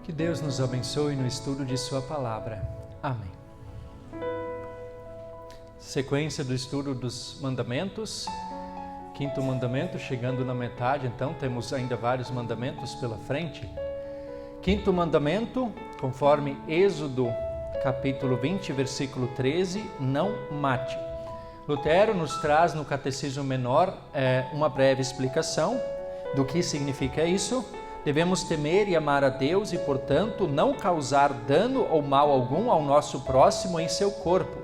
Que Deus nos abençoe no estudo de Sua Palavra. Amém. Sequência do estudo dos mandamentos. Quinto mandamento, chegando na metade, então temos ainda vários mandamentos pela frente. Quinto mandamento, conforme Êxodo, capítulo 20, versículo 13, não mate. Lutero nos traz no Catecismo Menor uma breve explicação do que significa isso. Devemos temer e amar a Deus e, portanto, não causar dano ou mal algum ao nosso próximo em seu corpo,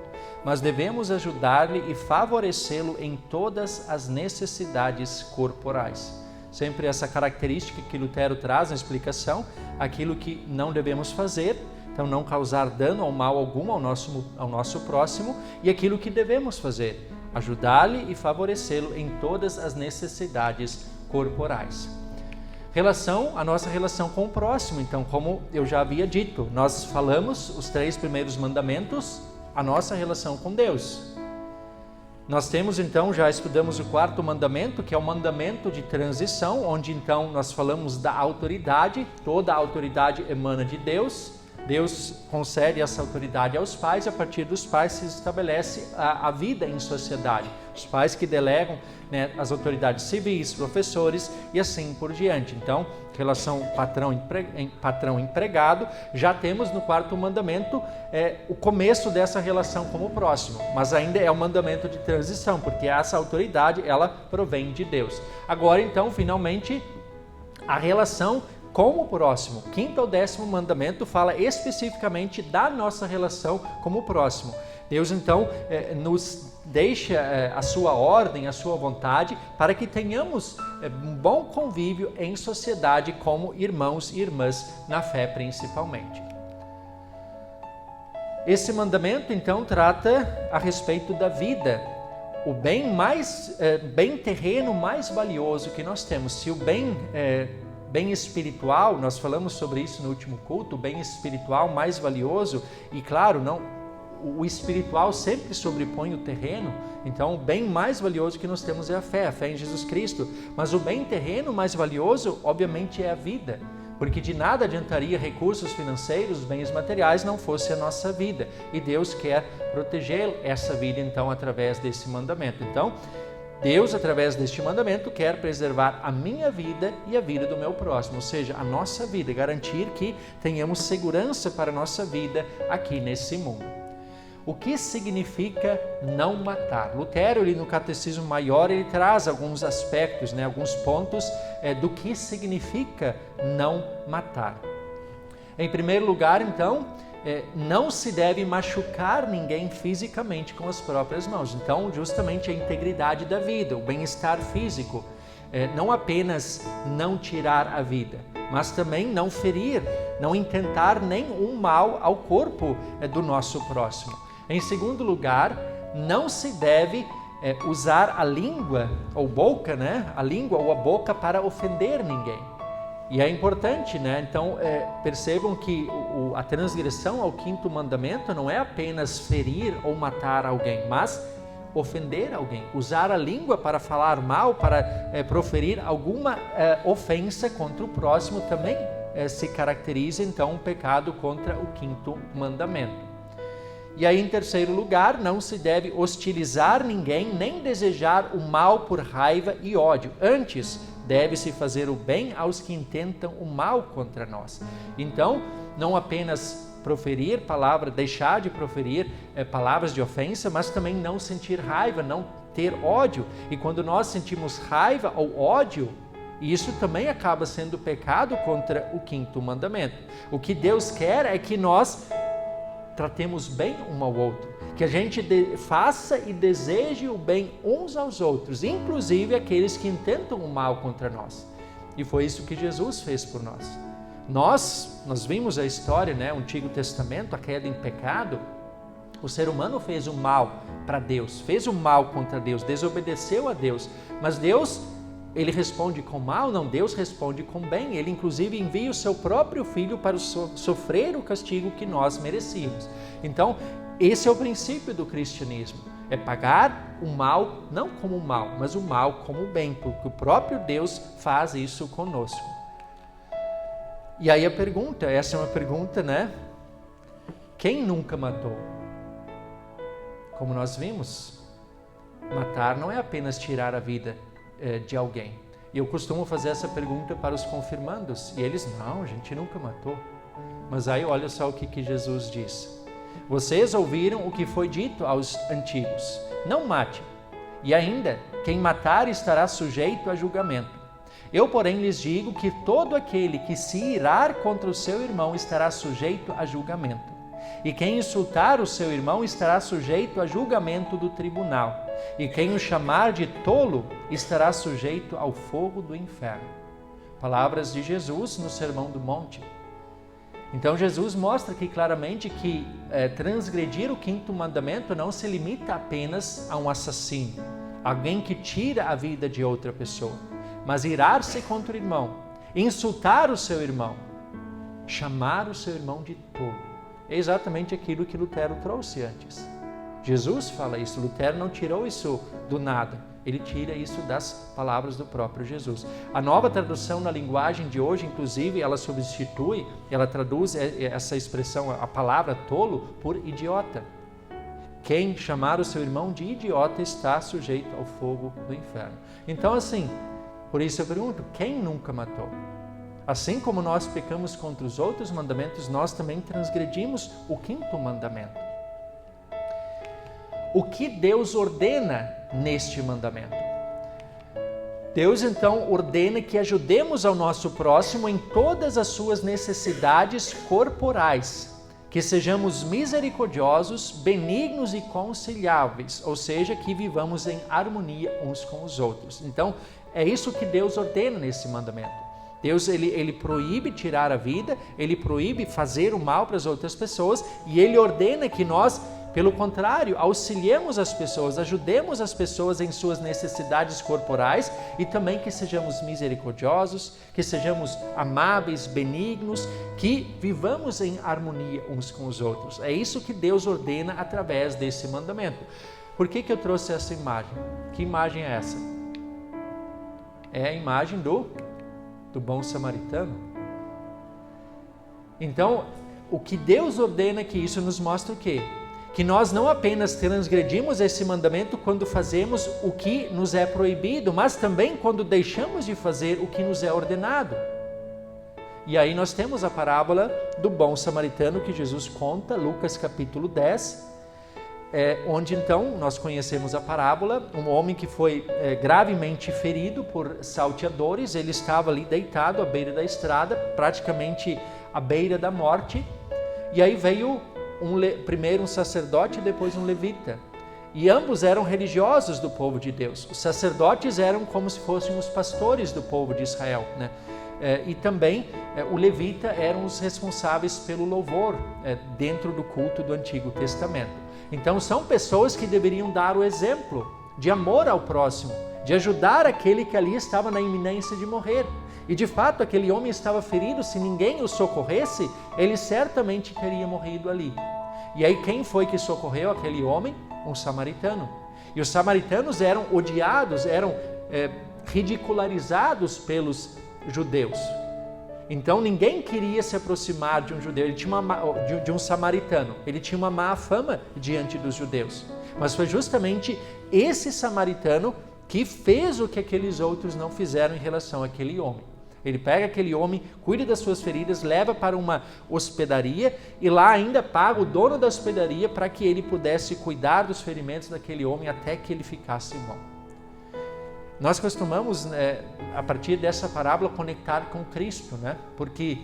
mas devemos ajudar-lhe e favorecê-lo em todas as necessidades corporais. Sempre essa característica que Lutero traz na explicação, aquilo que não devemos fazer, então não causar dano ou mal algum ao nosso próximo, e aquilo que devemos fazer, ajudar-lhe e favorecê-lo em todas as necessidades corporais. A nossa relação com o próximo, então, como eu já havia dito, nós falamos os 3 primeiros mandamentos, a nossa relação com Deus. Nós temos então, já estudamos o 4º mandamento, que é o mandamento de transição, onde então nós falamos da autoridade, toda a autoridade emana de Deus. Deus concede essa autoridade aos pais e a partir dos pais se estabelece a vida em sociedade. Os pais que delegam, né, as autoridades civis, professores e assim por diante. Então, relação patrão-empregado, já temos no 4º mandamento o começo dessa relação como próximo, mas ainda é um mandamento de transição, porque essa autoridade, ela provém de Deus. Agora, então, finalmente, a relação com o próximo. 5º ou 10º mandamento fala especificamente da nossa relação como próximo. Deus então nos deixa a sua ordem, a sua vontade, para que tenhamos um bom convívio em sociedade como irmãos e irmãs na fé principalmente. Esse mandamento então trata a respeito da vida, o bem terreno mais valioso que nós temos. Se o bem espiritual, nós falamos sobre isso no último culto, o bem espiritual mais valioso, e claro, o espiritual sempre sobrepõe o terreno, então o bem mais valioso que nós temos é a fé em Jesus Cristo, mas o bem terreno mais valioso, obviamente, é a vida, porque de nada adiantaria recursos financeiros, bens materiais, não fosse a nossa vida, e Deus quer proteger essa vida, então, através desse mandamento. Então, Deus, através deste mandamento, quer preservar a minha vida e a vida do meu próximo, ou seja, a nossa vida, garantir que tenhamos segurança para a nossa vida aqui nesse mundo. O que significa não matar? Lutero, no Catecismo Maior, ele traz alguns aspectos, alguns pontos do que significa não matar. Em primeiro lugar, então, não se deve machucar ninguém fisicamente com as próprias mãos. Então, justamente a integridade da vida, o bem-estar físico, não apenas não tirar a vida, mas também não ferir, não intentar nenhum mal ao corpo do nosso próximo. Em segundo lugar, não se deve usar a língua ou boca, a língua ou a boca para ofender ninguém. E é importante, Então, percebam que a transgressão ao 5º mandamento não é apenas ferir ou matar alguém, mas ofender alguém. Usar a língua para falar mal, para proferir alguma ofensa contra o próximo também se caracteriza, então, um pecado contra o 5º mandamento. E aí, em terceiro lugar, não se deve hostilizar ninguém, nem desejar o mal por raiva e ódio. Antes, deve-se fazer o bem aos que intentam o mal contra nós. Então, não apenas deixar de proferir palavras de ofensa, mas também não sentir raiva, não ter ódio. E quando nós sentimos raiva ou ódio, isso também acaba sendo pecado contra o 5º mandamento. O que Deus quer é que nós tratemos bem um ao outro, que a gente faça e deseje o bem uns aos outros, inclusive aqueles que intentam o mal contra nós. E foi isso que Jesus fez por nós. Nós vimos a história, o Antigo Testamento, a queda em pecado. O ser humano fez o mal para Deus, fez o mal contra Deus, desobedeceu a Deus, mas Deus, ele responde com mal? Não, Deus responde com bem. Ele inclusive envia o seu próprio Filho para sofrer o castigo que nós merecíamos. Então, esse é o princípio do cristianismo. É pagar o mal, não como o mal, mas o mal como o bem, porque o próprio Deus faz isso conosco. E aí a pergunta, essa é uma pergunta, né? Quem nunca matou? Como nós vimos, matar não é apenas tirar a vida de alguém. E eu costumo fazer essa pergunta para os confirmandos, e eles, não, a gente nunca matou. Mas aí olha só o que Jesus diz. Vocês ouviram o que foi dito aos antigos, não mate. E ainda, quem matar estará sujeito a julgamento. Eu, porém, lhes digo que todo aquele que se irar contra o seu irmão estará sujeito a julgamento. E quem insultar o seu irmão estará sujeito a julgamento do tribunal. E quem o chamar de tolo estará sujeito ao fogo do inferno. Palavras de Jesus no Sermão do Monte. Então Jesus mostra aqui claramente que transgredir o 5º mandamento não se limita apenas a um assassino, alguém que tira a vida de outra pessoa, mas irar-se contra o irmão, insultar o seu irmão, chamar o seu irmão de tolo. É exatamente aquilo que Lutero trouxe antes. Jesus fala isso, Lutero não tirou isso do nada. Ele tira isso das palavras do próprio Jesus. A nova tradução na linguagem de hoje, inclusive, ela substitui, ela traduz essa expressão, a palavra tolo, por idiota. Quem chamar o seu irmão de idiota está sujeito ao fogo do inferno. Então, assim, por isso eu pergunto, quem nunca matou? Assim como nós pecamos contra os outros mandamentos, nós também transgredimos o 5º mandamento. O que Deus ordena neste mandamento? Deus então ordena que ajudemos ao nosso próximo em todas as suas necessidades corporais, que sejamos misericordiosos, benignos e conciliáveis, ou seja, que vivamos em harmonia uns com os outros. Então, é isso que Deus ordena nesse mandamento. Deus ele proíbe tirar a vida, ele proíbe fazer o mal para as outras pessoas e ele ordena que nós, pelo contrário, auxiliemos as pessoas, ajudemos as pessoas em suas necessidades corporais e também que sejamos misericordiosos, que sejamos amáveis, benignos, que vivamos em harmonia uns com os outros. É isso que Deus ordena através desse mandamento. Por que eu trouxe essa imagem? Que imagem é essa? É a imagem do bom samaritano. Então, o que Deus ordena é que isso nos mostra o quê? Que nós não apenas transgredimos esse mandamento quando fazemos o que nos é proibido, mas também quando deixamos de fazer o que nos é ordenado. E aí nós temos a parábola do bom samaritano que Jesus conta, Lucas capítulo 10, onde então nós conhecemos a parábola, um homem que foi gravemente ferido por salteadores, ele estava ali deitado à beira da estrada, praticamente à beira da morte, e aí veio primeiro um sacerdote e depois um levita. E ambos eram religiosos do povo de Deus. Os sacerdotes eram como se fossem os pastores do povo de Israel, né? E também o levita eram os responsáveis pelo louvor dentro do culto do Antigo Testamento. Então são pessoas que deveriam dar o exemplo de amor ao próximo, de ajudar aquele que ali estava na iminência de morrer. E de fato aquele homem estava ferido, se ninguém o socorresse, ele certamente teria morrido ali. E aí quem foi que socorreu aquele homem? Um samaritano. E os samaritanos eram odiados, eram ridicularizados pelos judeus. Então ninguém queria se aproximar de um judeu, de um samaritano. Ele tinha uma má fama diante dos judeus. Mas foi justamente esse samaritano que fez o que aqueles outros não fizeram em relação àquele homem. Ele pega aquele homem, cuida das suas feridas, leva para uma hospedaria e lá ainda paga o dono da hospedaria para que ele pudesse cuidar dos ferimentos daquele homem até que ele ficasse bom. Nós costumamos, a partir dessa parábola, conectar com Cristo, né? Porque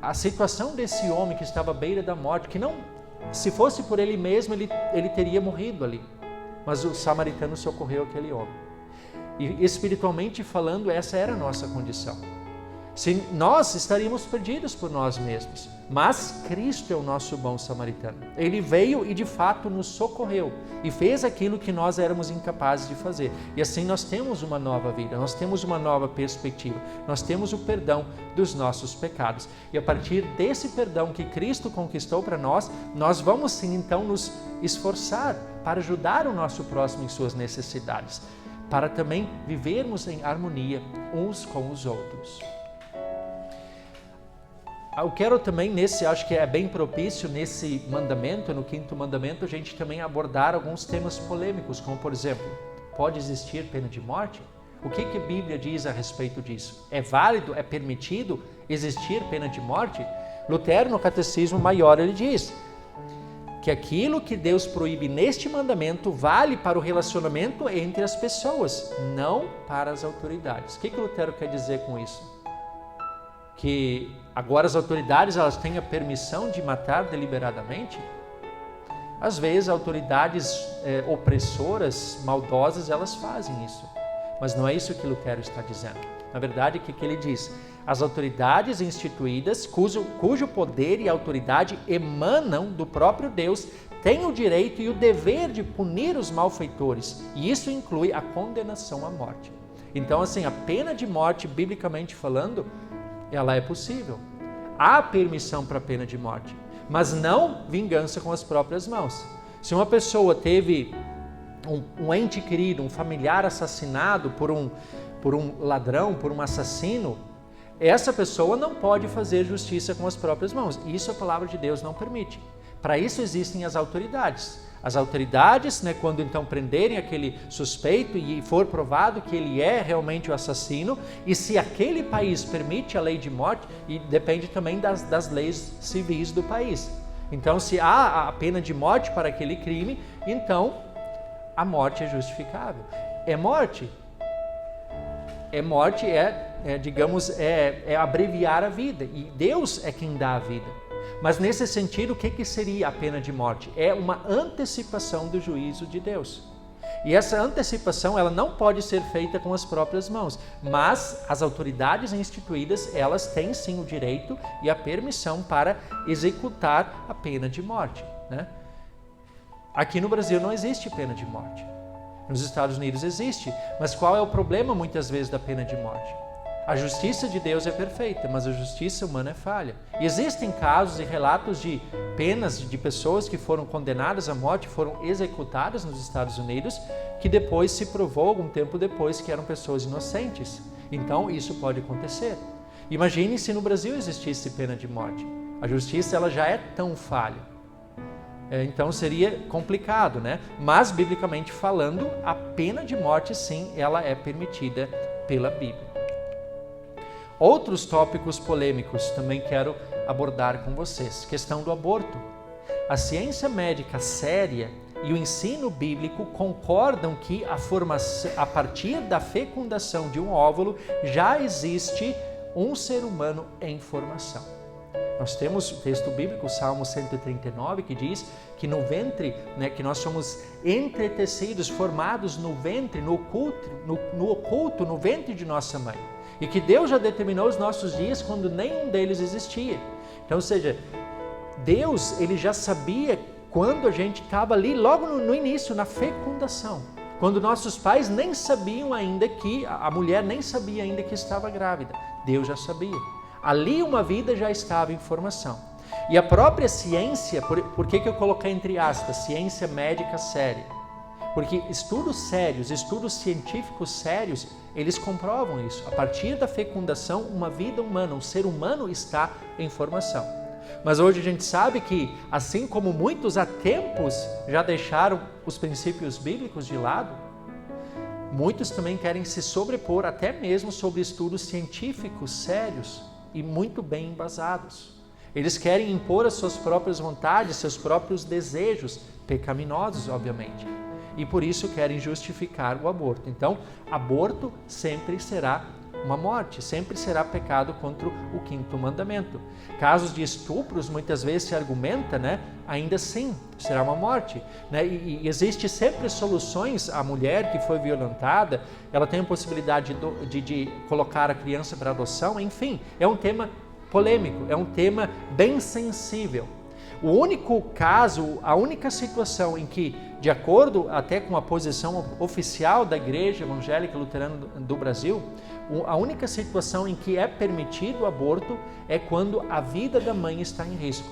a situação desse homem que estava à beira da morte, que não, se fosse por ele mesmo, ele teria morrido ali. Mas o samaritano socorreu aquele homem. E espiritualmente falando, essa era a nossa condição. Se nós estaríamos perdidos por nós mesmos, mas Cristo é o nosso bom samaritano. Ele veio e de fato nos socorreu e fez aquilo que nós éramos incapazes de fazer. E assim nós temos uma nova vida, nós temos uma nova perspectiva, nós temos o perdão dos nossos pecados. E a partir desse perdão que Cristo conquistou para nós, nós vamos sim então nos esforçar para ajudar o nosso próximo em suas necessidades, para também vivermos em harmonia uns com os outros. Eu quero também acho que é bem propício nesse mandamento, no 5º mandamento, a gente também abordar alguns temas polêmicos, como por exemplo, pode existir pena de morte? O que a Bíblia diz a respeito disso? É válido, é permitido existir pena de morte? Lutero, no Catecismo Maior, ele diz que aquilo que Deus proíbe neste mandamento vale para o relacionamento entre as pessoas, não para as autoridades. O que Lutero quer dizer com isso? Que agora as autoridades elas têm a permissão de matar deliberadamente? Às vezes autoridades opressoras, maldosas, elas fazem isso. Mas não é isso que Lutero está dizendo. Na verdade, o que ele diz? As autoridades instituídas, cujo poder e autoridade emanam do próprio Deus, têm o direito e o dever de punir os malfeitores. E isso inclui a condenação à morte. Então, assim, a pena de morte, biblicamente falando, ela é possível. Há permissão para a pena de morte, mas não vingança com as próprias mãos. Se uma pessoa teve um ente querido, um familiar assassinado por um ladrão, por um assassino, essa pessoa não pode fazer justiça com as próprias mãos. Isso a palavra de Deus não permite. Para isso existem as autoridades. As autoridades, quando então prenderem aquele suspeito e for provado que ele é realmente o assassino, e se aquele país permite a lei de morte, e depende também das leis civis do país. Então, se há a pena de morte para aquele crime, então a morte é justificável. É morte? Morte é abreviar a vida, e Deus é quem dá a vida. Mas nesse sentido, o que seria a pena de morte? É uma antecipação do juízo de Deus. E essa antecipação, ela não pode ser feita com as próprias mãos, mas as autoridades instituídas, elas têm sim o direito e a permissão para executar a pena de morte, Aqui no Brasil não existe pena de morte. Nos Estados Unidos existe, mas qual é o problema muitas vezes da pena de morte? A justiça de Deus é perfeita, mas a justiça humana é falha. E existem casos e relatos de penas de pessoas que foram condenadas à morte, foram executadas nos Estados Unidos, que depois se provou, algum tempo depois, que eram pessoas inocentes. Então, isso pode acontecer. Imagine se no Brasil existisse pena de morte. A justiça ela já é tão falha. Então seria complicado, Mas, biblicamente falando, a pena de morte, sim, ela é permitida pela Bíblia. Outros tópicos polêmicos também quero abordar com vocês. Questão do aborto. A ciência médica séria e o ensino bíblico concordam que a partir da fecundação de um óvulo já existe um ser humano em formação. Nós temos o texto bíblico, Salmo 139, que diz que no ventre, que nós somos entretecidos, formados no ventre, no oculto, no ventre de nossa mãe. E que Deus já determinou os nossos dias quando nenhum deles existia. Então, ou seja, Deus ele já sabia quando a gente estava ali, logo no início, na fecundação. Quando nossos pais nem sabiam ainda a mulher nem sabia ainda que estava grávida. Deus já sabia. Ali uma vida já estava em formação. E a própria ciência, por que eu coloquei entre aspas, ciência médica séria? Porque estudos sérios, estudos científicos sérios, eles comprovam isso. A partir da fecundação, uma vida humana, um ser humano está em formação. Mas hoje a gente sabe que, assim como muitos há tempos já deixaram os princípios bíblicos de lado, muitos também querem se sobrepor até mesmo sobre estudos científicos sérios e muito bem embasados. Eles querem impor as suas próprias vontades, seus próprios desejos, pecaminosos, obviamente. E por isso querem justificar o aborto. Então, aborto sempre será uma morte, sempre será pecado contra o 5º mandamento. Casos de estupros, muitas vezes se argumenta, ainda assim, será uma morte. E existe sempre soluções. A mulher que foi violentada, ela tem a possibilidade de colocar a criança para adoção, enfim, é um tema polêmico, é um tema bem sensível. O único caso, a única situação em que, de acordo até com a posição oficial da Igreja Evangélica Luterana do Brasil, a única situação em que é permitido o aborto é quando a vida da mãe está em risco.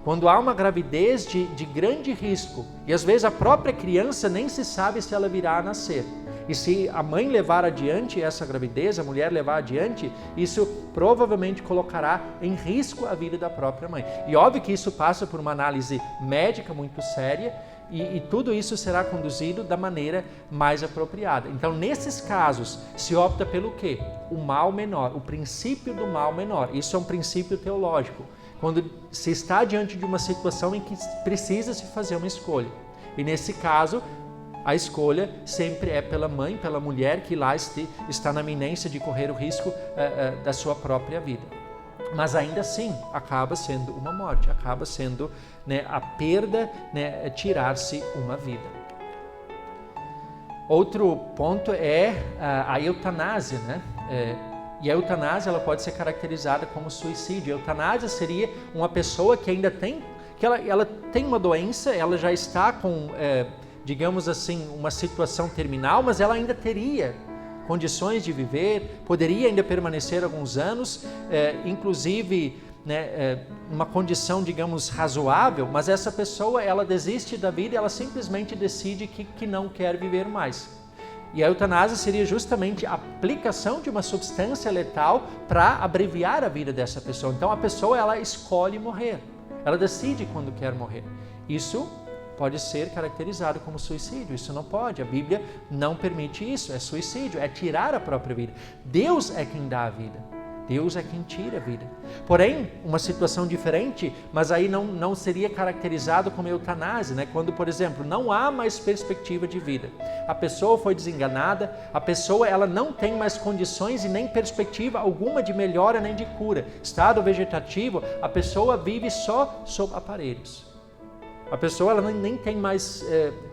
Quando há uma gravidez de grande risco, e às vezes a própria criança nem se sabe se ela virá a nascer. E se a mãe levar adiante essa gravidez, a mulher levar adiante, isso provavelmente colocará em risco a vida da própria mãe. E óbvio que isso passa por uma análise médica muito séria, e tudo isso será conduzido da maneira mais apropriada. Então, nesses casos, se opta pelo quê? O mal menor, o princípio do mal menor. Isso é um princípio teológico. Quando se está diante de uma situação em que precisa se fazer uma escolha. E nesse caso, a escolha sempre é pela mãe, pela mulher que lá está na iminência de correr o risco da sua própria vida. Mas ainda assim, acaba sendo uma morte, acaba sendo, né, a perda, né, tirar-se uma vida. Outro ponto é a eutanásia, né? E a eutanásia ela pode ser caracterizada como suicídio. A eutanásia seria uma pessoa que ainda tem, que ela tem uma doença, ela já está com, digamos assim, uma situação terminal, mas ela ainda teria condições de viver, poderia ainda permanecer alguns anos, inclusive, né, uma condição, digamos, razoável, mas essa pessoa, ela desiste da vida e ela simplesmente decide que não quer viver mais. E a eutanásia seria justamente a aplicação de uma substância letal para abreviar a vida dessa pessoa. Então a pessoa, ela escolhe morrer, ela decide quando quer morrer. Isso pode ser caracterizado como suicídio, isso não pode, a Bíblia não permite isso, é suicídio, é tirar a própria vida. Deus é quem dá a vida, Deus é quem tira a vida. Porém, uma situação diferente, mas aí não seria caracterizado como eutanásia, né? Quando, por exemplo, não há mais perspectiva de vida, a pessoa foi desenganada, a pessoa ela não tem mais condições e nem perspectiva alguma de melhora nem de cura, estado vegetativo, a pessoa vive só sob aparelhos. A pessoa ela nem tem mais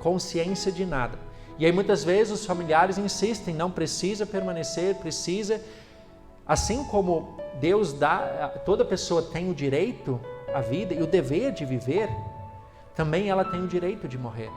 consciência de nada. E aí muitas vezes os familiares insistem, não precisa permanecer, precisa. Assim como Deus dá, toda pessoa tem o direito à vida e o dever de viver, também ela tem o direito de morrer.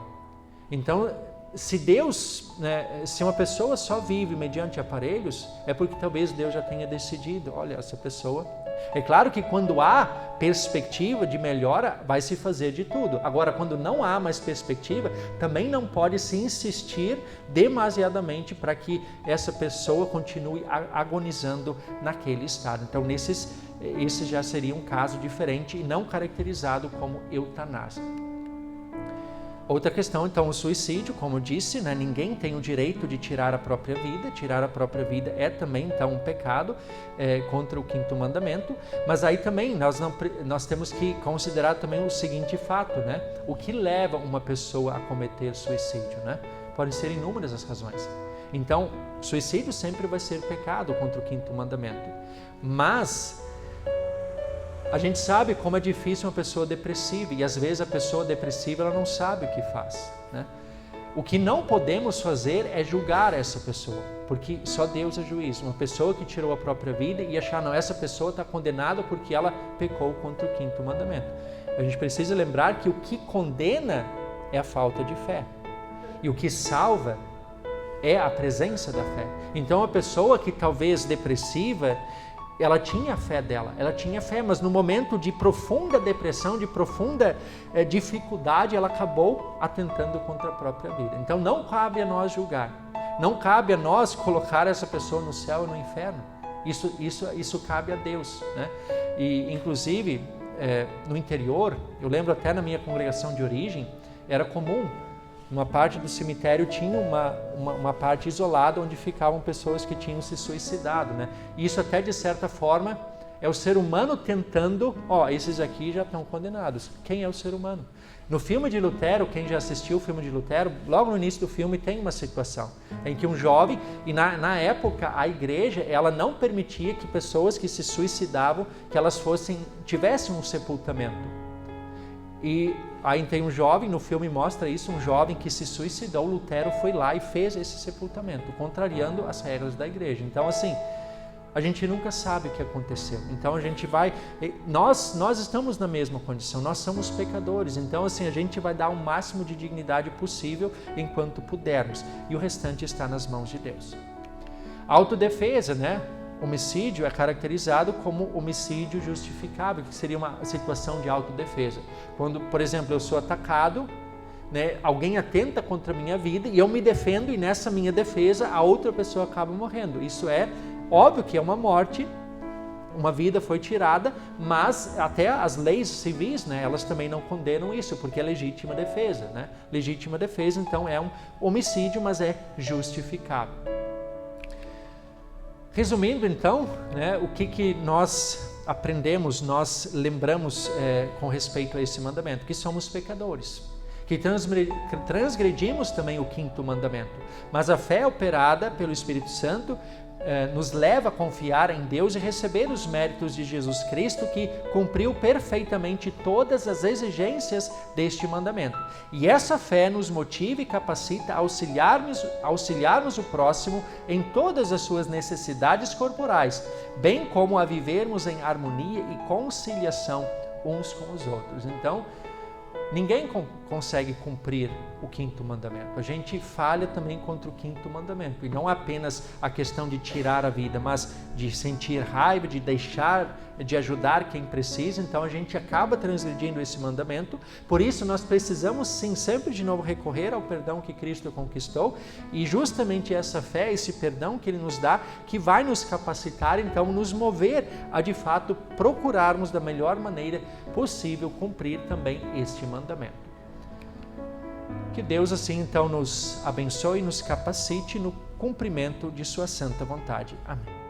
Então, se Deus, né, se uma pessoa só vive mediante aparelhos, é porque talvez Deus já tenha decidido, olha, essa pessoa... É claro que quando há perspectiva de melhora, vai se fazer de tudo. Agora, quando não há mais perspectiva, também não pode se insistir demasiadamente para que essa pessoa continue agonizando naquele estado. Então, esse já seria um caso diferente e não caracterizado como eutanásia. Outra questão, então, o suicídio, como eu disse, né, ninguém tem o direito de tirar a própria vida. Tirar a própria vida é também, então, um pecado contra o 5º mandamento. Mas aí também nós temos que considerar também o seguinte fato, né? O que leva uma pessoa a cometer suicídio, né? Podem ser inúmeras as razões. Então, suicídio sempre vai ser pecado contra o 5º mandamento. Mas a gente sabe como é difícil uma pessoa depressiva e às vezes a pessoa depressiva ela não sabe o que faz, né? O que não podemos fazer é julgar essa pessoa, porque só Deus é juiz. Uma pessoa que tirou a própria vida e achar, não, essa pessoa está condenada porque ela pecou contra o 5º mandamento. A gente precisa lembrar que o que condena é a falta de fé e o que salva é a presença da fé. Então a pessoa que talvez depressiva, ela tinha a fé dela, ela tinha fé, mas no momento de profunda depressão, de profunda dificuldade, ela acabou atentando contra a própria vida. Então não cabe a nós julgar, não cabe a nós colocar essa pessoa no céu e no inferno. Isso cabe a Deus, né? E inclusive no interior, eu lembro até na minha congregação de origem, era comum. Uma parte do cemitério tinha uma parte isolada onde ficavam pessoas que tinham se suicidado, né? E isso até de certa forma é o ser humano tentando, esses aqui já estão condenados. Quem é o ser humano? No filme de Lutero, quem já assistiu o filme de Lutero, logo no início do filme tem uma situação em que um jovem, e na época a igreja, ela não permitia que pessoas que se suicidavam, que elas tivessem um sepultamento. E aí tem um jovem, no filme mostra isso, um jovem que se suicidou, Lutero foi lá e fez esse sepultamento, contrariando as regras da igreja. Então assim, a gente nunca sabe o que aconteceu. Então a gente nós estamos na mesma condição, nós somos pecadores. Então assim, a gente vai dar o máximo de dignidade possível enquanto pudermos. E o restante está nas mãos de Deus. Autodefesa, né? Homicídio é caracterizado como homicídio justificável, que seria uma situação de autodefesa. Quando, por exemplo, eu sou atacado, né, alguém atenta contra a minha vida e eu me defendo, e nessa minha defesa a outra pessoa acaba morrendo. Isso é óbvio que é uma morte, uma vida foi tirada, mas até as leis civis, né, elas também não condenam isso, porque é legítima defesa, né? Legítima defesa, então, é um homicídio, mas é justificável. Resumindo, então, né, o que nós aprendemos, nós lembramos com respeito a esse mandamento? Que somos pecadores, que transgredimos também o 5º mandamento, mas a fé operada pelo Espírito Santo nos leva a confiar em Deus e receber os méritos de Jesus Cristo, que cumpriu perfeitamente todas as exigências deste mandamento. E essa fé nos motiva e capacita a auxiliarmos o próximo em todas as suas necessidades corporais, bem como a vivermos em harmonia e conciliação uns com os outros. Então, ninguém consegue cumprir o 5º mandamento. A gente falha também contra o 5º mandamento. E não apenas a questão de tirar a vida, mas de sentir raiva, de deixar, de ajudar quem precisa. Então a gente acaba transgredindo esse mandamento. Por isso nós precisamos sim sempre de novo recorrer ao perdão que Cristo conquistou. E justamente essa fé, esse perdão que Ele nos dá, que vai nos capacitar, então nos mover a de fato procurarmos da melhor maneira possível cumprir também este mandamento. Que Deus assim então nos abençoe e nos capacite no cumprimento de sua santa vontade. Amém.